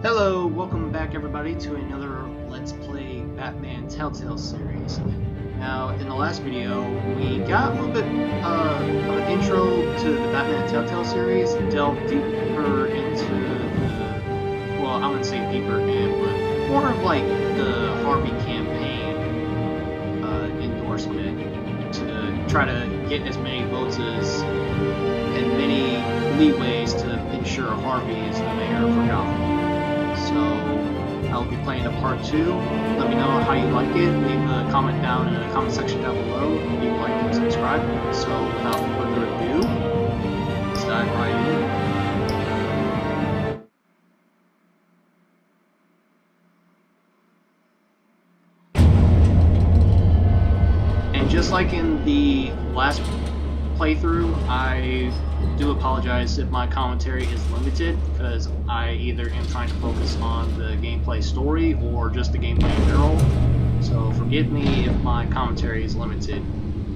Hello, welcome back everybody to another Let's Play Batman Telltale series. Now, in the last video, we got a little bit of an intro to the Batman Telltale series, delved deeper into the, well, I'm going to say deeper in, but more of like the Harvey campaign endorsement to try to get as many votes as and many leeways to ensure Harvey is the mayor for Gotham. So I'll be playing a part 2. Let me know how you like it. Leave a comment down in the comment section down below. If you like and subscribe. So without further ado, let's dive right in. And just like in the last playthrough, I do apologize if my commentary is limited because I either am trying to focus on the gameplay story or just the gameplay in general. So forgive me if my commentary is limited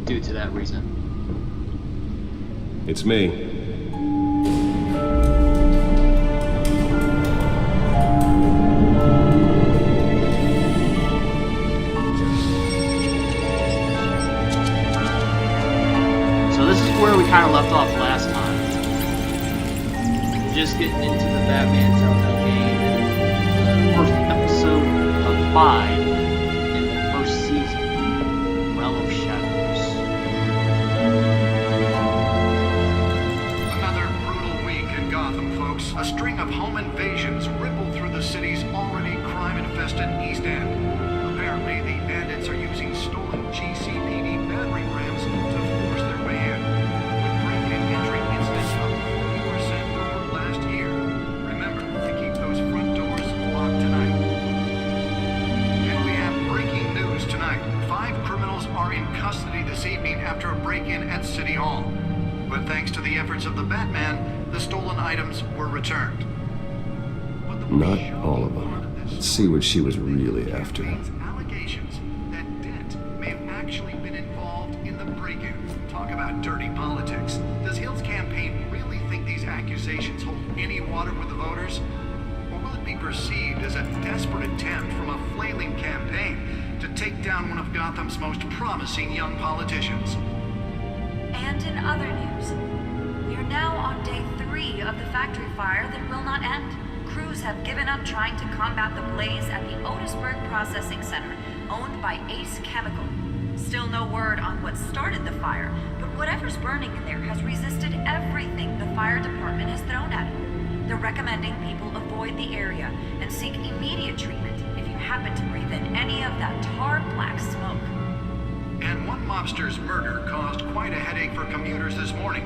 due to that reason. It's me. Where we kind of left off last time. Just getting into the Batman Telltale game. The first episode of 5 in the first season, Realm of Shadows. Another brutal week in Gotham, folks. A string of home invasions rippled through the city's already crime-infested East End. Apparently, the bandits are using stolen GCPD battering rams to force their way in. After a break-in at City Hall. But thanks to the efforts of the Batman, the stolen items were returned. Not all of them. Let's see what she was really after. Allegations that Dent may have actually been involved in the break-in. Talk about dirty politics. Does Hill's campaign really think these accusations hold any water with the voters? Or will it be perceived as a desperate attempt from a flailing campaign to take down one of Gotham's most promising young politicians? And in other news, we are now on day 3 of the factory fire that will not end. Crews have given up trying to combat the blaze at the Otisburg Processing Center, owned by Ace Chemical. Still no word on what started the fire, but whatever's burning in there has resisted everything the fire department has thrown at it. They're recommending people avoid the area and seek immediate treatment if you happen to breathe in any of that tar black smoke. And one mobster's murder caused quite a headache for commuters this morning.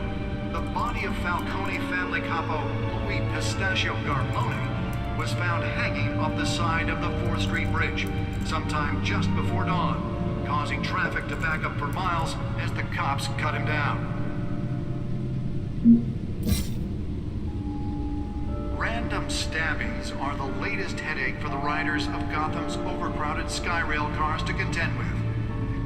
The body of Falcone family capo Louis Pistachio Garmone was found hanging off the side of the 4th Street Bridge sometime just before dawn, causing traffic to back up for miles as the cops cut him down. Random stabbings are the latest headache for the riders of Gotham's overcrowded Skyrail cars to contend with.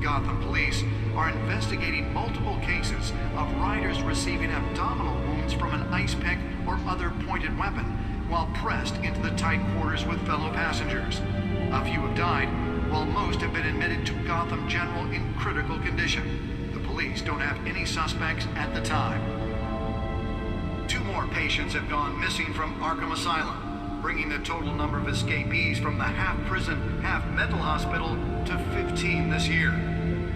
Gotham police are investigating multiple cases of riders receiving abdominal wounds from an ice pick or other pointed weapon while pressed into the tight quarters with fellow passengers. A few have died, while most have been admitted to Gotham General in critical condition. The police don't have any suspects at the time. 2 more patients have gone missing from Arkham Asylum, bringing the total number of escapees from the half-prison, half-mental hospital to 15 this year.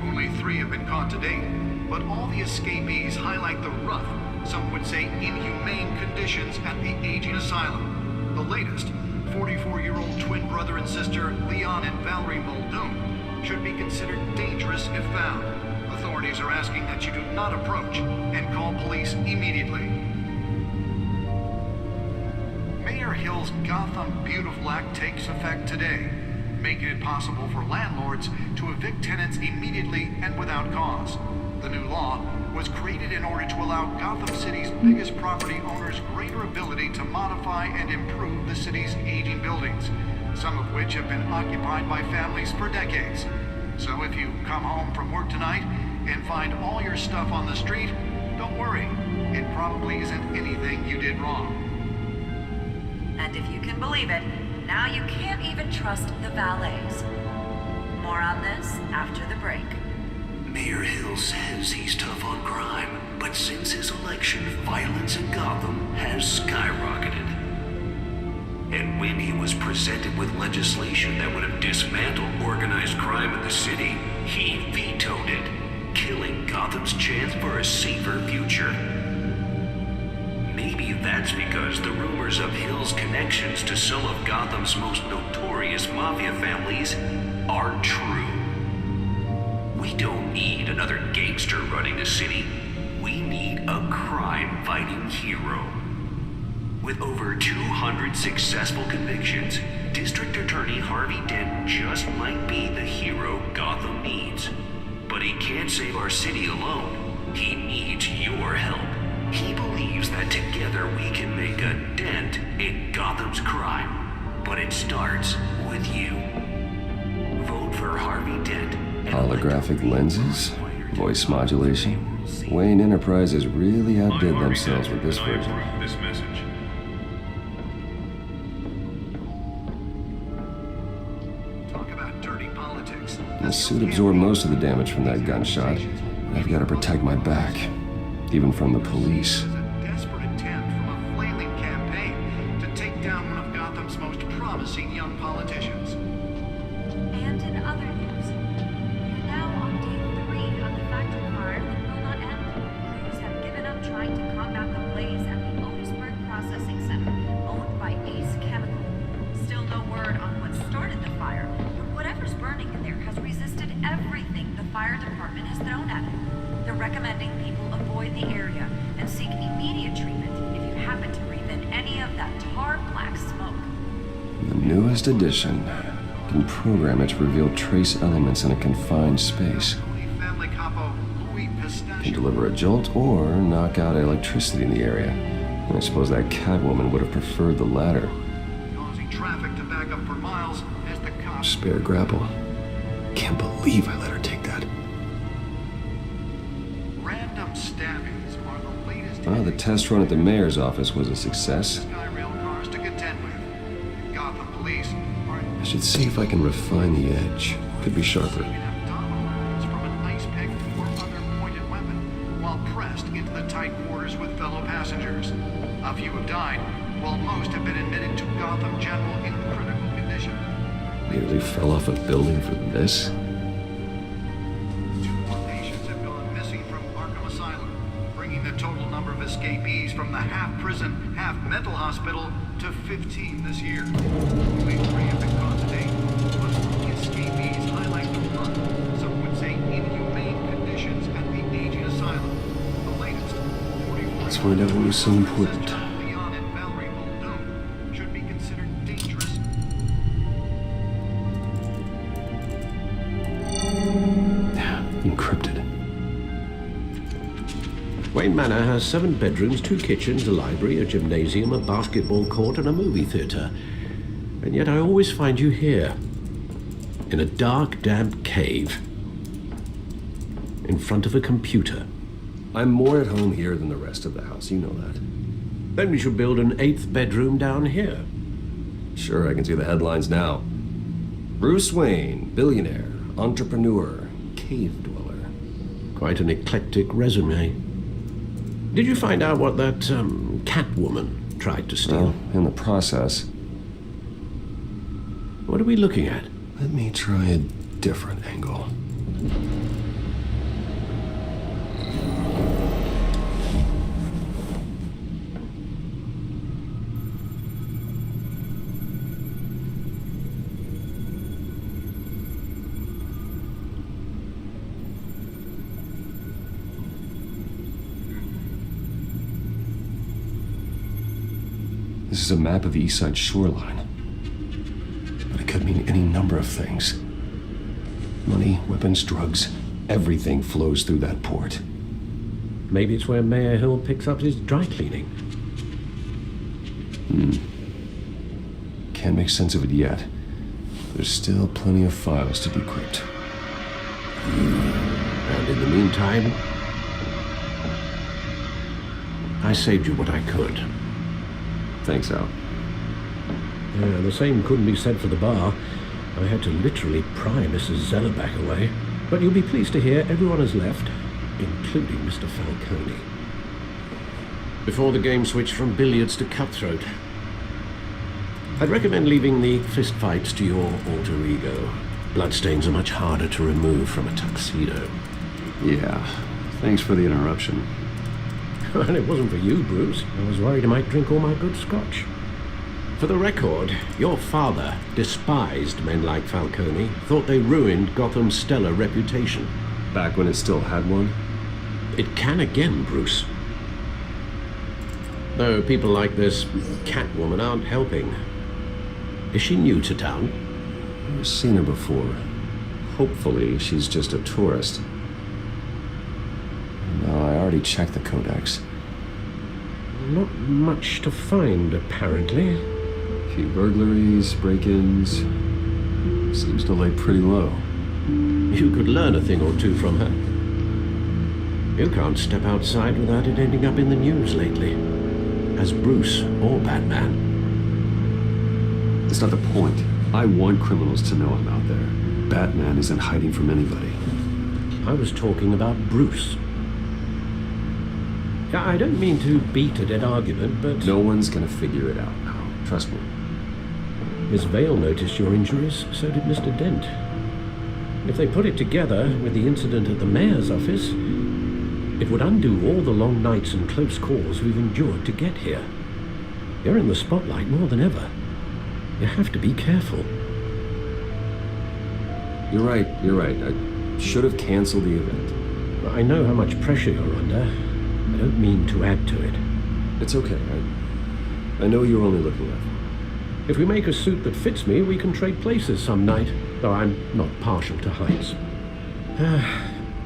Only 3 have been caught to date, but all the escapees highlight the rough, some would say inhumane conditions at the aging asylum. The latest, 44-year-old twin brother and sister Leon and Valerie Muldoon, should be considered dangerous if found. Authorities are asking that you do not approach and call police immediately. Mayor Hill's Gotham Beautiful Act takes effect today, making it possible for landlords to evict tenants immediately and without cause. The new law was created in order to allow Gotham City's biggest property owners greater ability to modify and improve the city's aging buildings, some of which have been occupied by families for decades. So if you come home from work tonight and find all your stuff on the street, don't worry. It probably isn't anything you did wrong. And if you can believe it, now you can't even trust the valets. More on this after the break. Mayor Hill says he's tough on crime, but since his election, violence in Gotham has skyrocketed. And when he was presented with legislation that would have dismantled organized crime in the city, he vetoed it, killing Gotham's chance for a safer future. Maybe that's because the rumors of Hill's connections to some of Gotham's most notorious mafia families are true. We don't need another gangster running the city. We need a crime-fighting hero. With over 200 successful convictions, District Attorney Harvey Dent just might be the hero Gotham needs. But he can't save our city alone. He needs your help. He believes that together we can make a dent in Gotham's crime. But it starts with you. Vote for Harvey Dent. Holographic lenses? Voice modulation? Wayne Enterprises really outdid themselves with this version. Talk about dirty politics. The suit absorbed most of the damage from that gunshot. I've got to protect my back, even from the police. This is a desperate attempt from a flailing campaign to take down one of Gotham's most promising young politicians. And in other news, we're now on day 3 of the factory fire that will not end. Crews have given up trying to combat the blaze at the Otisburg Processing Center, owned by Ace Chemical. Still no word on what started the fire, but whatever's burning in there has resisted everything the fire department has thrown at it. They're recommending people avoid the area and seek immediate treatment if you happen to breathe in any of that tar black smoke. The newest edition can program it to reveal trace elements in a confined space. Family capo Louis Can Pistachio. deliver a jolt or knock out electricity in the area. And I suppose that Catwoman would have preferred the latter. Causing traffic to back up for miles as the cops. Spare grapple. Can't believe I let her take that. Random stabbings are the latest. Well, the test run at the mayor's office was a success. Skyrail cars to contend with. Gotham police are I should see if I can refine the edge. Could be sharper. investigating abdominal wounds from an ice pick or other pointed weapon while pressed into the tight quarters with fellow passengers. A few have died, while most have been admitted to Gotham General in critical condition. Nearly fell off a building for this. 2 more patients have gone missing from Arkham Asylum, bringing the total number of escapees from the half-prison, half-mental hospital to 15 this year. Only 3 have been caught to date, but the escapees highlight the run. Some would say inhumane conditions at the aging asylum. The latest, 44. That's why it was so important. Leon and Valerie Muldoon should be considered dangerous. Encrypted. Wayne Manor has 7 bedrooms, 2 kitchens, a library, a gymnasium, a basketball court, and a movie theater. And yet I always find you here, in a dark, damp cave, in front of a computer. I'm more at home here than the rest of the house, you know that. Then we should build an 8th bedroom down here. Sure, I can see the headlines now. Bruce Wayne, billionaire, entrepreneur, cave dweller. Quite an eclectic resume. Did you find out what that Catwoman tried to steal? Well, in the process, What are we looking at? let me try a different angle. This is a map of the East Side shoreline. But it could mean any number of things. Money, weapons, drugs, everything flows through that port. Maybe it's where Mayor Hill picks up his dry cleaning. Can't make sense of it yet. There's still plenty of files to decrypt. And in the meantime, I saved you what I could. Thanks, Al. Yeah, the same couldn't be said for the bar. I had to literally pry Mrs. Zellerback away. But you'll be pleased to hear everyone has left, including Mr. Falcone. Before the game switched from billiards to cutthroat. I'd recommend leaving the fistfights to your alter ego. Bloodstains are much harder to remove from a tuxedo. Yeah, thanks for the interruption. And it wasn't for you, Bruce. I was worried I might drink all my good scotch. For the record, your father despised men like Falcone, thought they ruined Gotham's stellar reputation. Back when it still had one? It can again, Bruce. Though people like this Catwoman aren't helping. Is she new to town? I've seen her before. Hopefully, she's just a tourist. No, I already checked the codex. Not much to find, apparently. A few burglaries, break-ins. Seems to lay pretty low. You could learn a thing or two from her. You can't step outside without it ending up in the news lately. As Bruce or Batman. That's not the point. I want criminals to know I'm out there. Batman isn't hiding from anybody. I was talking about Bruce. I don't mean to beat a dead argument, but... No one's gonna figure it out now. Trust me. Miss Vale noticed your injuries, so did Mr. Dent. If they put it together with the incident at the mayor's office, it would undo all the long nights and close calls we've endured to get here. You're in the spotlight more than ever. You have to be careful. You're right. I should have canceled the event. I know how much pressure you're under. I don't mean to add to it. It's okay. I know you're only looking out for me. If we make a suit that fits me, we can trade places some night, though I'm not partial to heights.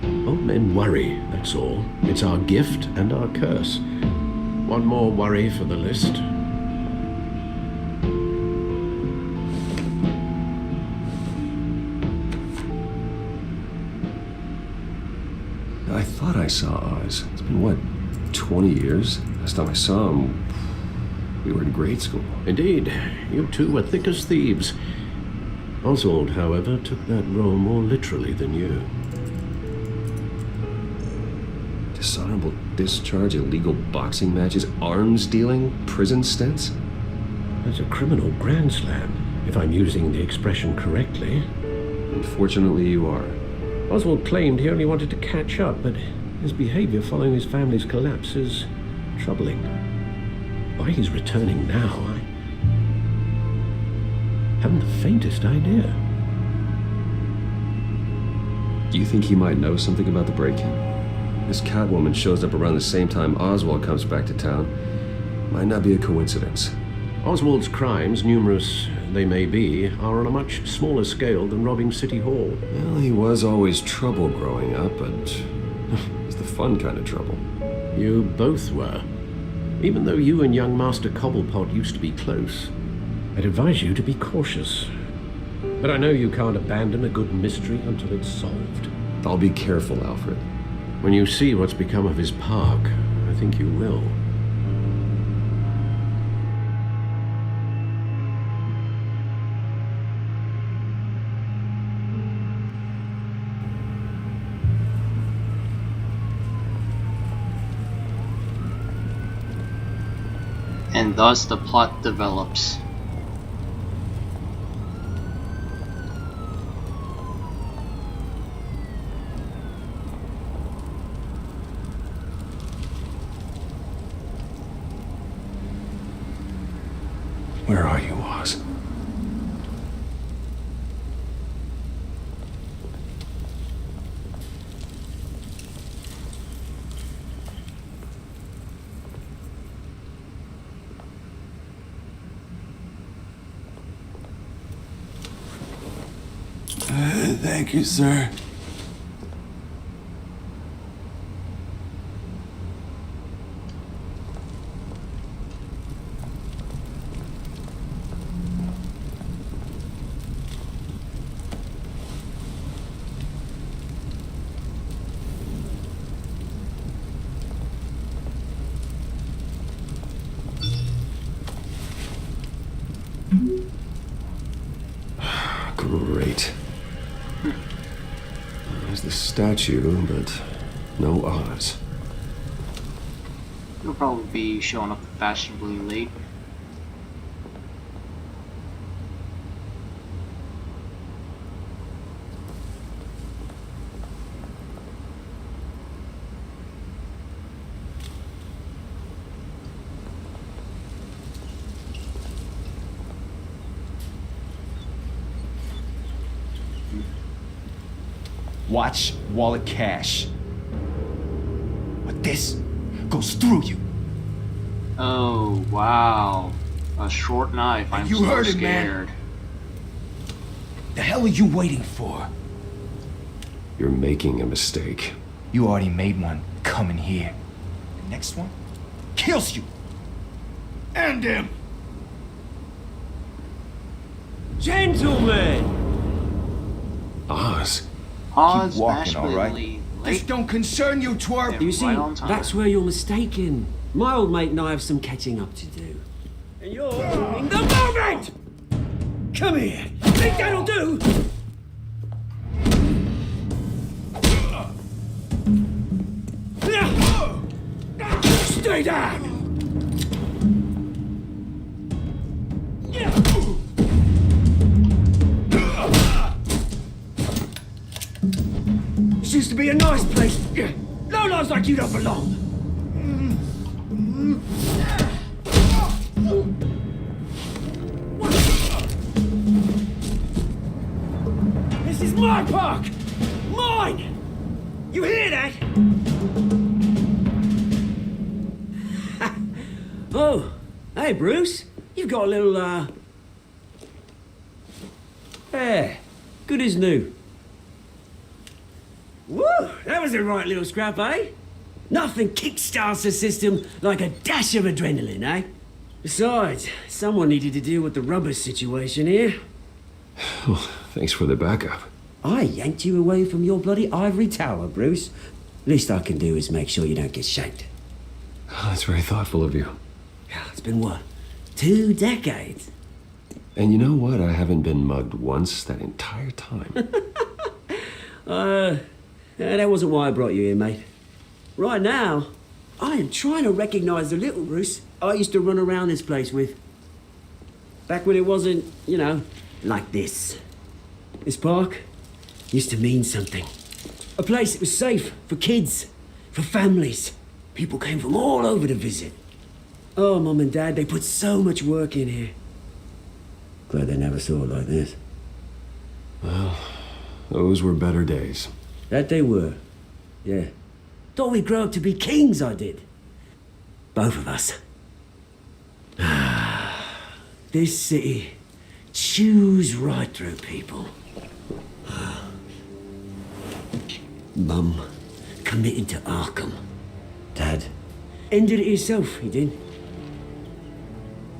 Old men worry, that's all. It's our gift and our curse. One more worry for the list. I thought I saw Oz. It's been, what, 20 years? Last time I saw him, we were in grade school. Indeed, you two were thick as thieves. Oswald, however, took that role more literally than you. Dishonorable discharge, illegal boxing matches, arms dealing, prison stints? That's a criminal grand slam, if I'm using the expression correctly. Unfortunately, you are. Oswald claimed he only wanted to catch up, but his behavior following his family's collapse is troubling. Why he's returning now, I haven't the faintest idea. Do you think he might know something about the break-in? This Catwoman shows up around the same time Oswald comes back to town. Might not be a coincidence. Oswald's crimes, numerous they may be, are on a much smaller scale than robbing City Hall. Well, he was always trouble growing up, but it's the fun kind of trouble. You both were. Even though you and young Master Cobblepot used to be close, I'd advise you to be cautious. But I know you can't abandon a good mystery until it's solved. I'll be careful, Alfred. When you see what's become of his park, I think you will. And thus the plot develops. Where are you, Oz? Thank you, sir. Great. There's the statue, but no Oz. He'll probably be showing up fashionably late. Watch wallet cash. But this goes through you. Oh, wow. A short knife. I'm You so heard it, scared. man. The hell are you waiting for? You're making a mistake. You already made one coming here. The next one kills you. And him. Gentlemen! Oz? Oz Keep walking, all right? fashionably This late. don't concern you, twerp. Yeah. You see, Right on time. that's where you're mistaken. My old mate and I have some catching up to do. And you're ruining the moment! Come here! Think that'll do? Stay down! This used to be a nice place. No lives like you don't belong. This is my park! Mine! You hear that? Oh, hey Bruce. You've got a little, Yeah, good as new. Woo! That was a right little scrap, eh? Nothing kickstarts the system like a dash of adrenaline, eh? Besides, someone needed to deal with the rubber situation here. Thanks for the backup. I yanked you away from your bloody ivory tower, Bruce. Least I can do is make sure you don't get shanked. Oh, that's very thoughtful of you. It's been what? 2 decades? And you know what? I haven't been mugged once that entire time. That wasn't why I brought you here, mate. Right now, I am trying to recognize the little Bruce I used to run around this place with. Back when it wasn't, you know, like this. This park used to mean something. A place that was safe for kids, for families. People came from all over to visit. Oh, Mum and Dad, they put so much work in here. Glad they never saw it like this. Those were better days. That they were. Yeah. Thought we'd grow up to be kings, I did. Both of us. This city chews right through people. Mum committed to Arkham. Dad ended it himself, he did.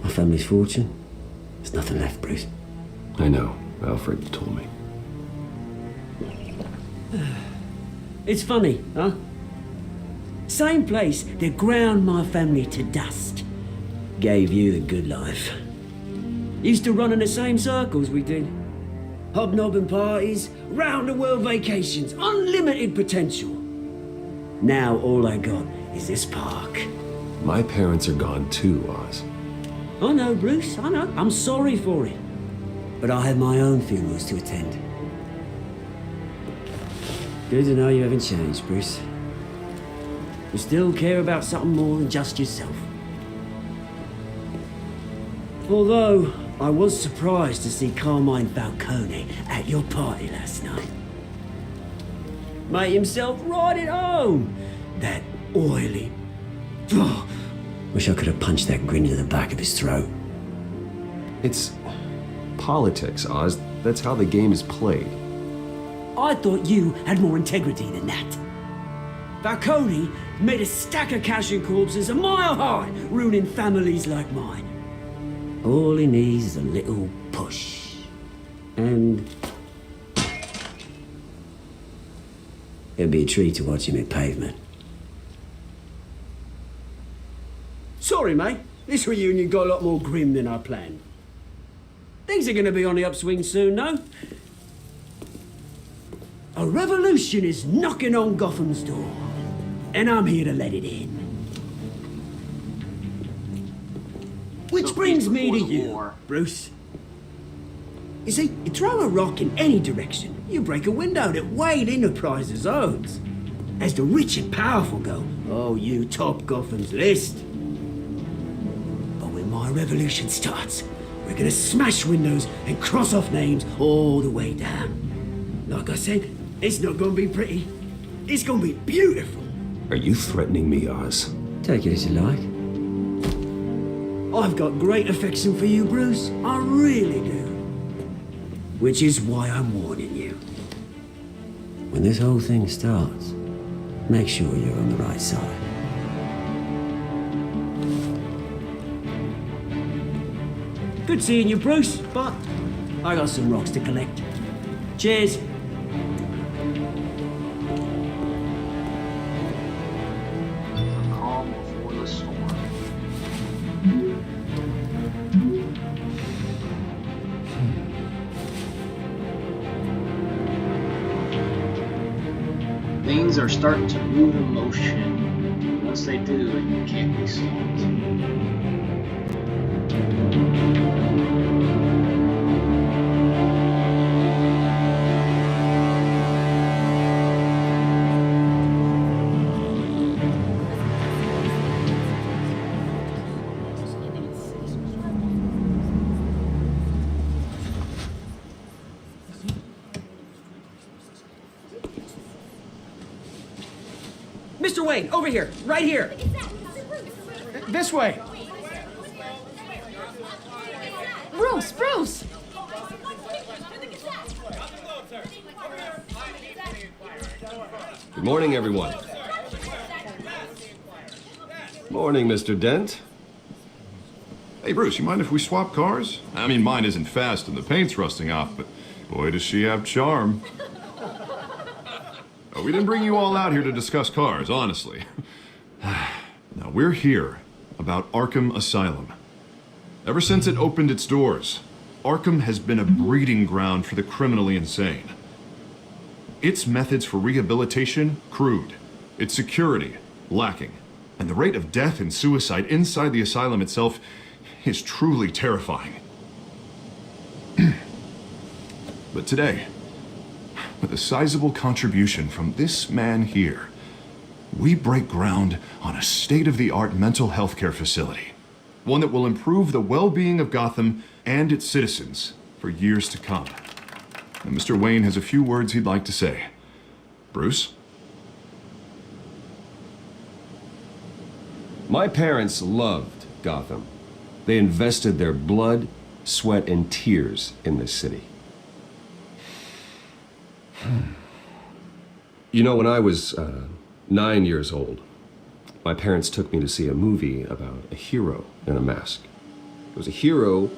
My family's fortune. There's nothing left, Bruce. I know. Alfred told me. It's funny, huh? Same place that ground my family to dust gave you the good life. Used to run in the same circles we did. Hobnobbing parties, round-the-world vacations, unlimited potential. Now all I got is this park. My parents are gone too, Oz. I know, Bruce, I know. I'm sorry for it. But I have my own funerals to attend. Good to know you haven't changed, Bruce. You still care about something more than just yourself. Although, I was surprised to see Carmine Falcone at your party last night. Made himself right at home. That oily... Oh, wish I could have punched that grin into the back of his throat. It's politics, Oz. That's how the game is played. I thought you had more integrity than that. Falcone made a stack of cash and corpses a mile high, ruining families like mine. All he needs is a little push. And... it'd be a treat to watch him hit pavement. Sorry, mate. This reunion got a lot more grim than I planned. Things are gonna be on the upswing soon, no? A revolution is knocking on Gotham's door, and I'm here to let it in. Which So brings peace me to before the you, war. Bruce. You see, you throw a rock in any direction, you break a window that Wayne Enterprises owns. As the rich and powerful go, oh, you top Gotham's list. But when my revolution starts, we're gonna smash windows and cross off names all the way down. Like I said, it's not gonna be pretty. It's gonna be beautiful. Are you threatening me, Oz? Take it as you like. I've got great affection for you, Bruce. I really do. Which is why I'm warning you. When this whole thing starts, make sure you're on the right side. Good seeing you, Bruce, but I got some rocks to collect. Cheers. The calm before the storm. Things are starting to move in motion. Once they do, it can't be stopped. Mr. Wayne, over here, right here. This way. Bruce! Good morning, everyone. Morning, Mr. Dent. Hey, Bruce, you mind if we swap cars? I mean, mine isn't fast and the paint's rusting off, but boy, does she have charm. Oh, we didn't bring you all out here to discuss cars, honestly. Now, we're here about Arkham Asylum. Ever since it opened its doors, Arkham has been a breeding ground for the criminally insane. Its methods for rehabilitation, crude. Its security, lacking. And the rate of death and suicide inside the asylum itself is truly terrifying. But today, with a sizable contribution from this man here, we break ground on a state-of-the-art mental health care facility. One that will improve the well-being of Gotham and its citizens for years to come. And Mr. Wayne has a few words he'd like to say. Bruce? My parents loved Gotham. They invested their blood, sweat, and tears in this city. You know, when I was 9 years old, my parents took me to see a movie about a hero in a mask. It was a hero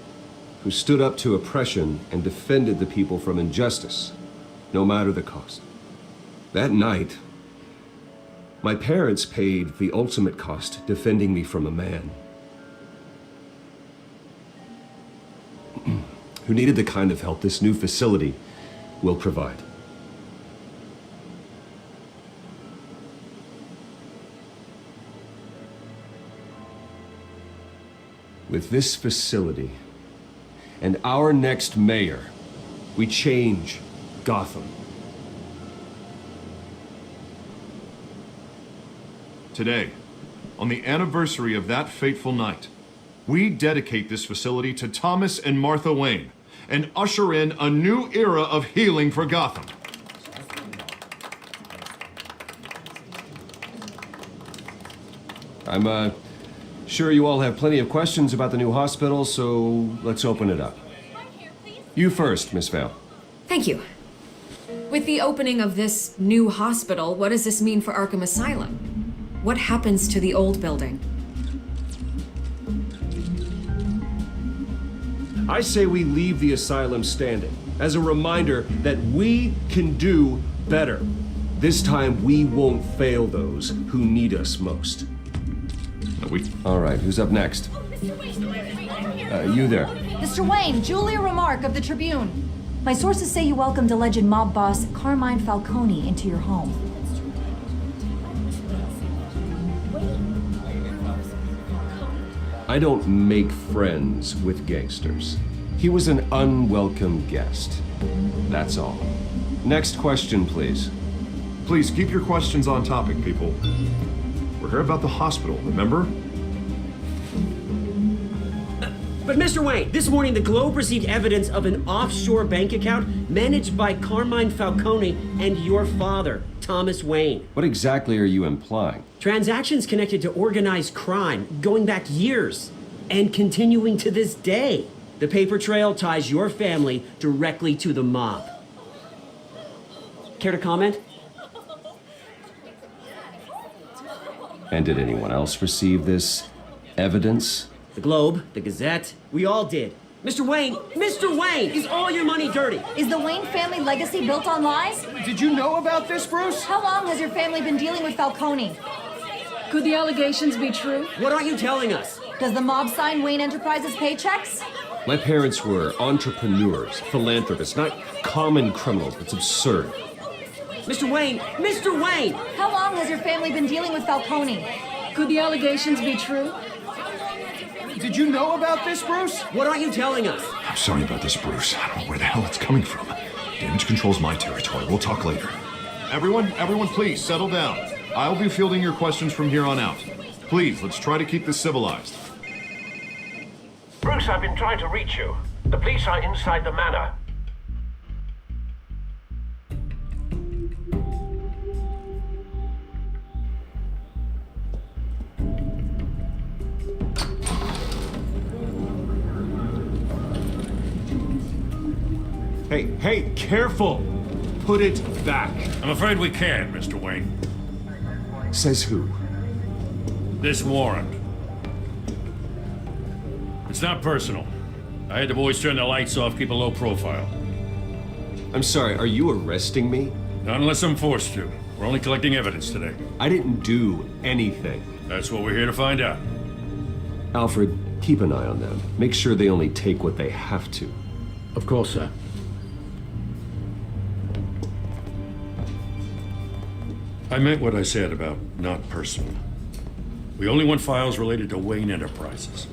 who stood up to oppression and defended the people from injustice, no matter the cost. That night, my parents paid the ultimate cost defending me from a man who needed the kind of help this new facility will provide. With this facility and our next mayor, we change Gotham. Today, on the anniversary of that fateful night, we dedicate this facility to Thomas and Martha Wayne and usher in a new era of healing for Gotham. I'm sure you all have plenty of questions about the new hospital, so let's open it up. You first, Miss Vale. Thank you. With the opening of this new hospital, what does this mean for Arkham Asylum? What happens to the old building? I say we leave the asylum standing as a reminder that we can do better. This time we won't fail those who need us most. All right, who's up next? Mr. Wayne, You there. Mr. Wayne, Julia Remark of the Tribune. My sources say you welcomed alleged mob boss Carmine Falcone into your home. I don't make friends with gangsters. He was an unwelcome guest. That's all. Next question, please. Please keep your questions on topic, people. We're here about the hospital, remember? But Mr. Wayne, this morning the Globe received evidence of an offshore bank account managed by Carmine Falcone and your father, Thomas Wayne. What exactly are you implying? Transactions connected to organized crime going back years and continuing to this day. The paper trail ties your family directly to the mob. Care to comment? And did anyone else receive this evidence? The Globe, the Gazette, we all did. Mr. Wayne, is all your money dirty? Is the Wayne family legacy built on lies? Did you know about this, Bruce? How long has your family been dealing with Falcone? Could the allegations be true? What aren't you telling us? Does the mob sign Wayne Enterprises paychecks? My parents were entrepreneurs, philanthropists, not common criminals. It's absurd. Mr. Wayne! How long has your family been dealing with Falcone? Could the allegations be true? Did you know about this, Bruce? What aren't you telling us? I'm sorry about this, Bruce. I don't know where the hell it's coming from. Damage control's my territory. We'll talk later. Everyone, please, settle down. I'll be fielding your questions from here on out. Please, let's try to keep this civilized. Bruce, I've been trying to reach you. The police are inside the manor. Hey, careful! Put it back. I'm afraid we can't, Mr. Wayne. Says who? This warrant. It's not personal. I had the boys turn the lights off, keep a low profile. I'm sorry, are you arresting me? Not unless I'm forced to. We're only collecting evidence today. I didn't do anything. That's what we're here to find out. Alfred, keep an eye on them. Make sure they only take what they have to. Of course, sir. I meant what I said about not personal. We only want files related to Wayne Enterprises.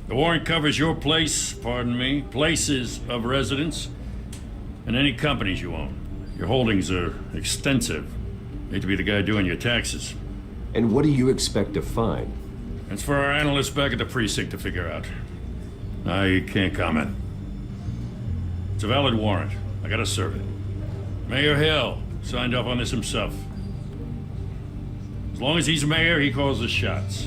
The warrant covers your place, pardon me, places of residence, and any companies you own. Your holdings are extensive. Hate to be the guy doing your taxes. And what do you expect to find? That's for our analysts back at the precinct to figure out. I can't comment. It's a valid warrant. I gotta serve it. Mayor Hill signed off on this himself. As long as he's mayor, he calls the shots.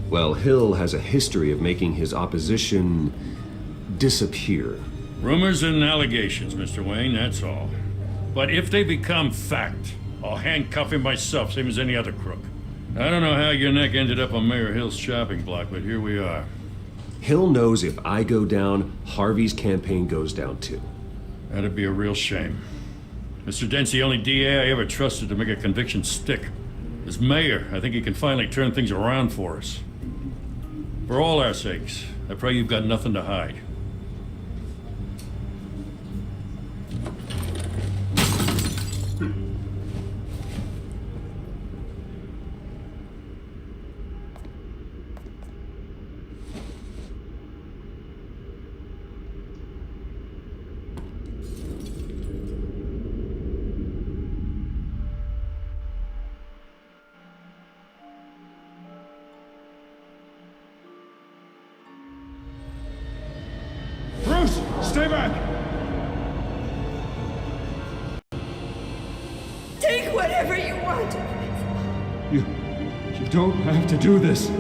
Well, Hill has a history of making his opposition disappear. Rumors and allegations, Mr. Wayne, that's all. But if they become fact, I'll handcuff him myself, same as any other crook. I don't know how your neck ended up on Mayor Hill's chopping block, but here we are. Hill knows if I go down, Harvey's campaign goes down too. That'd be a real shame. Mr. Dent's the only DA I ever trusted to make a conviction stick. As mayor, I think he can finally turn things around for us. For all our sakes, I pray you've got nothing to hide. Bruce, stay back! Take whatever you want. You don't have to do this.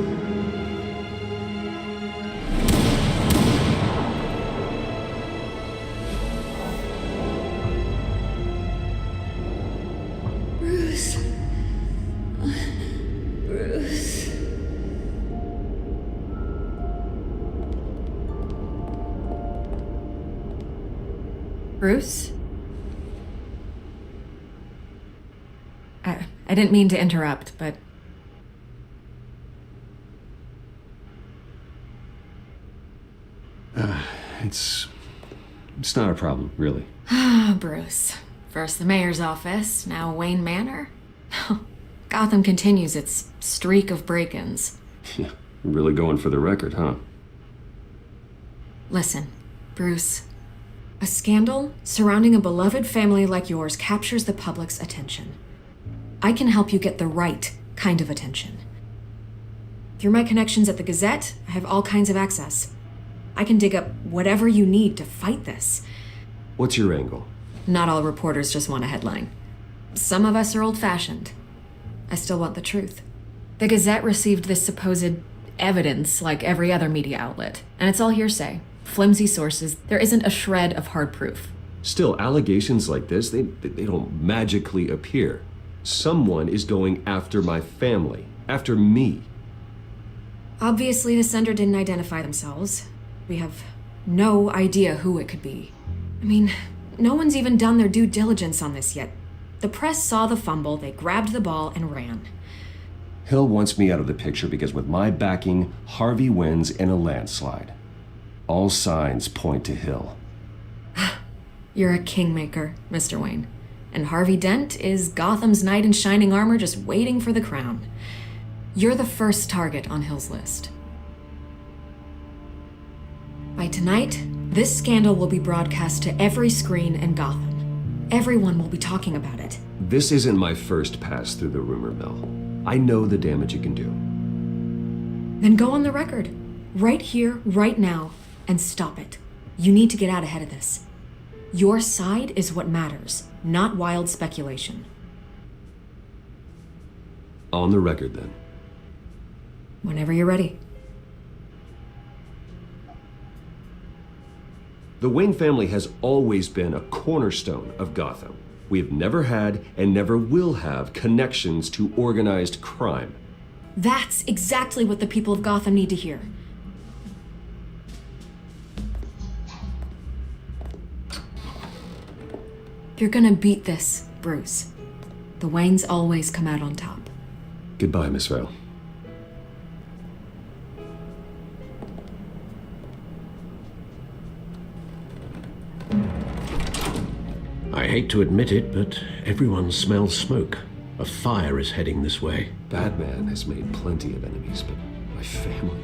Bruce. Bruce. Bruce? I didn't mean to interrupt, but It's not a problem, really. Bruce. First the mayor's office, now Wayne Manor. Gotham continues its streak of break-ins. Yeah, really going for the record, huh? Listen, Bruce. A scandal surrounding a beloved family like yours captures the public's attention. I can help you get the right kind of attention. Through my connections at the Gazette, I have all kinds of access. I can dig up whatever you need to fight this. What's your angle? Not all reporters just want a headline. Some of us are old-fashioned. I still want the truth. The Gazette received this supposed evidence like every other media outlet, and it's all hearsay. Flimsy sources. There isn't a shred of hard proof. Still, allegations like this, they don't magically appear. Someone is going after my family, after me. Obviously, the sender didn't identify themselves. We have no idea who it could be. I mean, no one's even done their due diligence on this yet. The press saw the fumble, they grabbed the ball and ran. Hill wants me out of the picture because with my backing, Harvey wins in a landslide. All signs point to Hill. You're a kingmaker, Mr. Wayne. And Harvey Dent is Gotham's knight in shining armor just waiting for the crown. You're the first target on Hill's list. By tonight, this scandal will be broadcast to every screen in Gotham. Everyone will be talking about it. This isn't my first pass through the rumor mill. I know the damage it can do. Then go on the record. Right here, right now, and stop it. You need to get out ahead of this. Your side is what matters, not wild speculation. On the record, then. Whenever you're ready. The Wayne family has always been a cornerstone of Gotham. We have never had and never will have connections to organized crime. That's exactly what the people of Gotham need to hear. You're gonna beat this, Bruce. The Waynes always come out on top. Goodbye, Miss Vale. I hate to admit it, but everyone smells smoke. A fire is heading this way. Batman has made plenty of enemies, but my family?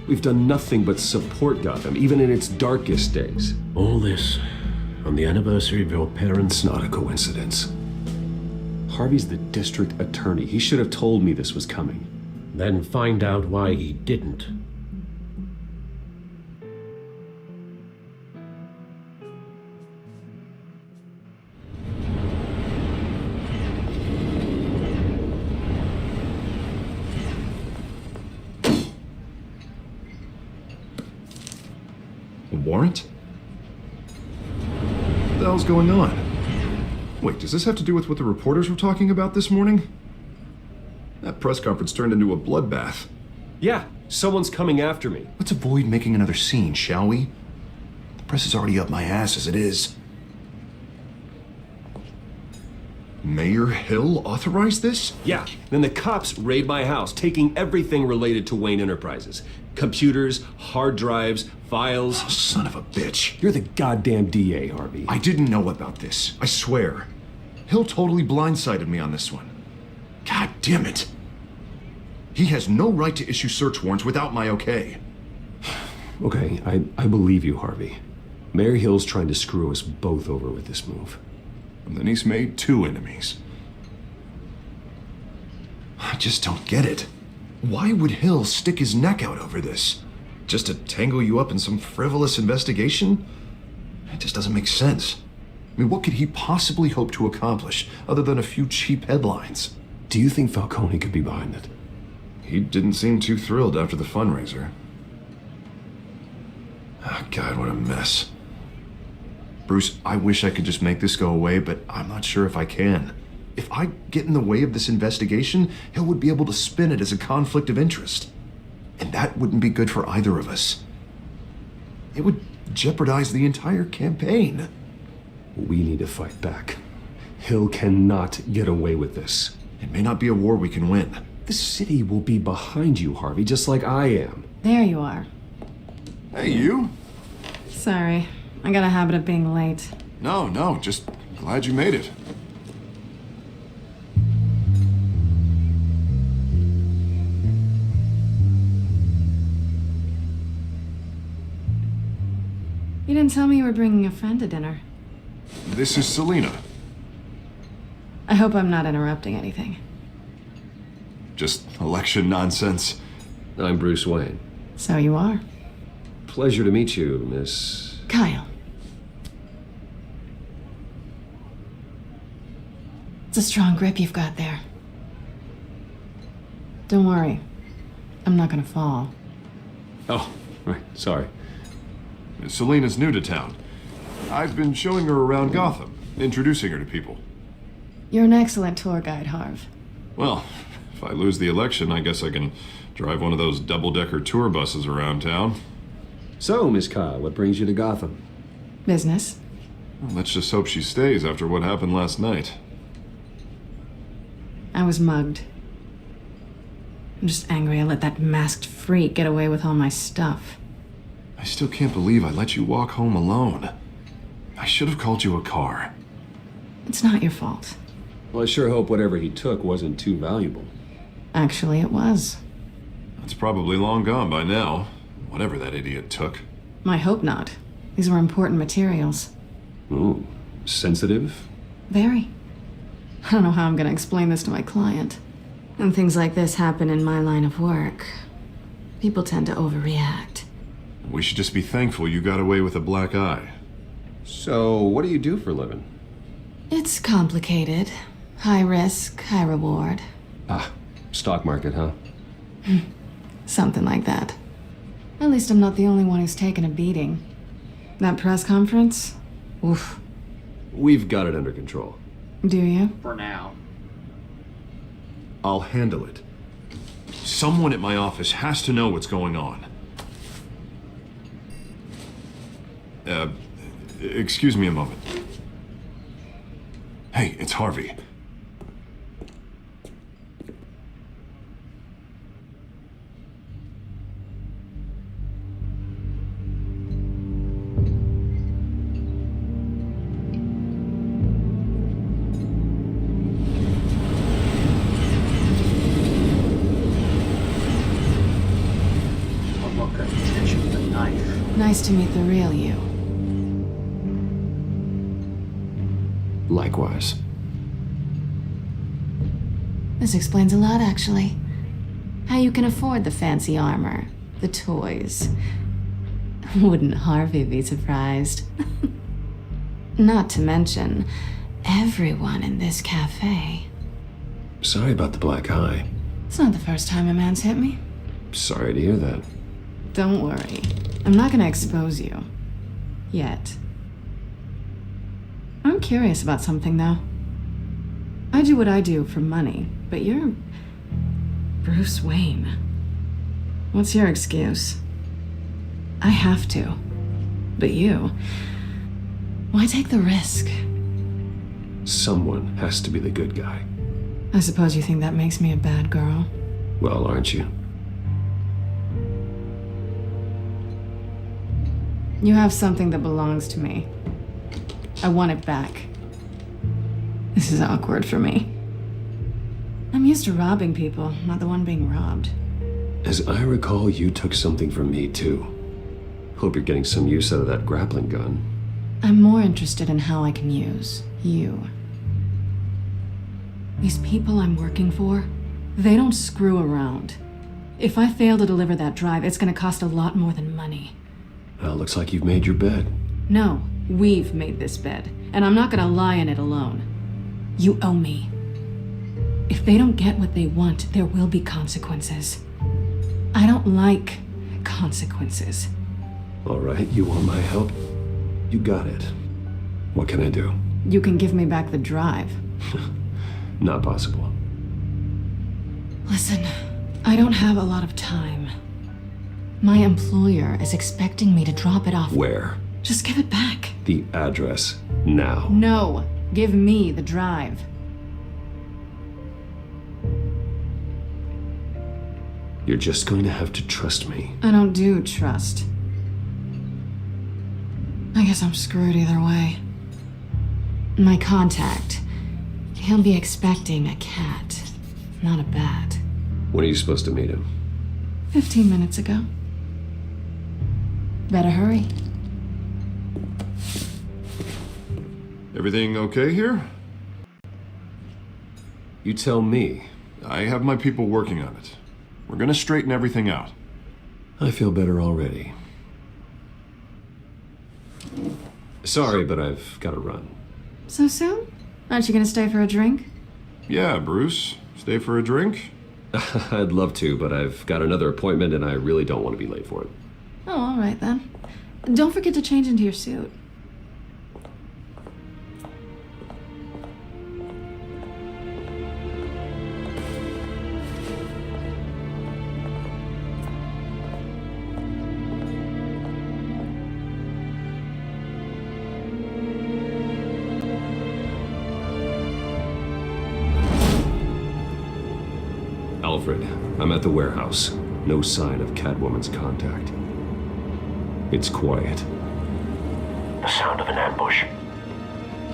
We've done nothing but support Gotham, even in its darkest days. All this on the anniversary of your parents'... It's not a coincidence. Harvey's the district attorney. He should have told me this was coming. Then find out why he didn't. A warrant? What the hell's going on? Wait, does this have to do with what the reporters were talking about this morning? That press conference turned into a bloodbath. Yeah, someone's coming after me. Let's avoid making another scene, shall we? The press is already up my ass as it is. Mayor Hill authorized this? Yeah, then the cops raid my house, taking everything related to Wayne Enterprises. Computers, hard drives, files. Oh, son of a bitch. You're the goddamn DA, Harvey. I didn't know about this. I swear. Hill totally blindsided me on this one. God damn it. He has no right to issue search warrants without my okay. Okay, I believe you, Harvey. Mayor Hill's trying to screw us both over with this move. And then he's made two enemies. I just don't get it. Why would Hill stick his neck out over this? Just to tangle you up in some frivolous investigation? It just doesn't make sense. I mean, what could he possibly hope to accomplish other than a few cheap headlines? Do you think Falcone could be behind it? He didn't seem too thrilled after the fundraiser. Oh, God, what a mess. Bruce, I wish I could just make this go away, but I'm not sure if I can. If I get in the way of this investigation, Hill would be able to spin it as a conflict of interest. And that wouldn't be good for either of us. It would jeopardize the entire campaign. We need to fight back. Hill cannot get away with this. It may not be a war we can win. The city will be behind you, Harvey, just like I am. There you are. Hey, you. Sorry. I got a habit of being late. No, just glad you made it. You didn't tell me you were bringing a friend to dinner. This is Selena. I hope I'm not interrupting anything. Just election nonsense. I'm Bruce Wayne. So you are. Pleasure to meet you, Miss... Kyle. It's a strong grip you've got there. Don't worry. I'm not gonna fall. Oh, right, sorry. Selena's new to town. I've been showing her around Gotham, introducing her to people. You're an excellent tour guide, Harv. Well, if I lose the election, I guess I can drive one of those double-decker tour buses around town. So, Miss Kyle, what brings you to Gotham? Business. Well, let's just hope she stays after what happened last night. I was mugged. I'm just angry I let that masked freak get away with all my stuff. I still can't believe I let you walk home alone. I should have called you a car. It's not your fault. Well, I sure hope whatever he took wasn't too valuable. Actually, it was. It's probably long gone by now, whatever that idiot took. I hope not. These were important materials. Ooh, sensitive? Very. I don't know how I'm gonna explain this to my client. When things like this happen in my line of work, people tend to overreact. We should just be thankful you got away with a black eye. So, what do you do for a living? It's complicated. High risk, high reward. Ah, stock market, huh? Something like that. At least I'm not the only one who's taken a beating. That press conference? Oof. We've got it under control. Do you? For now. I'll handle it. Someone at my office has to know what's going on. Excuse me a moment. Hey, it's Harvey. Nice to meet the real you. Likewise. This explains a lot, actually. How you can afford the fancy armor, the toys. Wouldn't Harvey be surprised? Not to mention, everyone in this cafe. Sorry about the black eye. It's not the first time a man's hit me. Sorry to hear that. Don't worry. I'm not gonna expose you. Yet. I'm curious about something, though. I do what I do for money, but you're... Bruce Wayne. What's your excuse? I have to. But you... Why take the risk? Someone has to be the good guy. I suppose you think that makes me a bad girl? Well, aren't you? You have something that belongs to me. I want it back. This is awkward for me. I'm used to robbing people, not the one being robbed. As I recall, you took something from me, too. Hope you're getting some use out of that grappling gun. I'm more interested in how I can use you. These people I'm working for, they don't screw around. If I fail to deliver that drive, it's gonna cost a lot more than money. Well, looks like you've made your bed. No, we've made this bed, and I'm not gonna lie in it alone. You owe me. If they don't get what they want, there will be consequences. I don't like consequences. All right, you want my help? You got it. What can I do? You can give me back the drive. Not possible. Listen, I don't have a lot of time. My employer is expecting me to drop it off. Where? Just give it back. The address, now. No, give me the drive. You're just going to have to trust me. I don't do trust. I guess I'm screwed either way. My contact. He'll be expecting a cat, not a bat. When are you supposed to meet him? 15 minutes ago. Better hurry. Everything okay here? You tell me. I have my people working on it. We're gonna straighten everything out. I feel better already. Sorry, but I've got to run. So soon? Aren't you gonna stay for a drink? Yeah, Bruce. Stay for a drink? I'd love to, but I've got another appointment and I really don't want to be late for it. Oh, all right then. Don't forget to change into your suit. Alfred, I'm at the warehouse. No sign of Catwoman's contact. It's quiet. The sound of an ambush.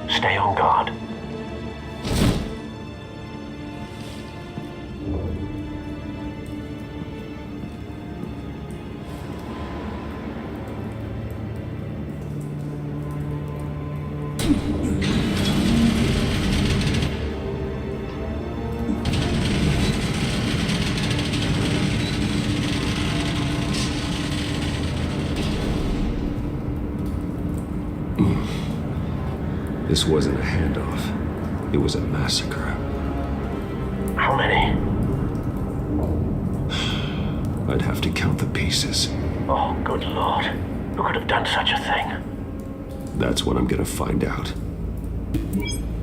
Stay on guard. This wasn't a handoff. It was a massacre. How many? I'd have to count the pieces. Oh, good lord. Who could have done such a thing? That's what I'm gonna find out.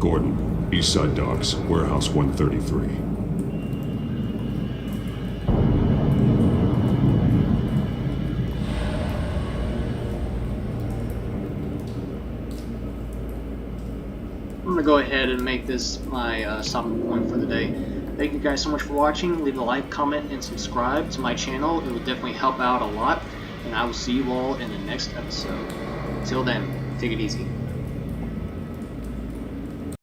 Gordon, East Side Docks, Warehouse 133. I'm gonna go ahead and make this my stopping point for the day. Thank you guys so much for watching. Leave a like, comment, and subscribe to my channel. It will definitely help out a lot. And I will see you all in the next episode. Till then, take it easy.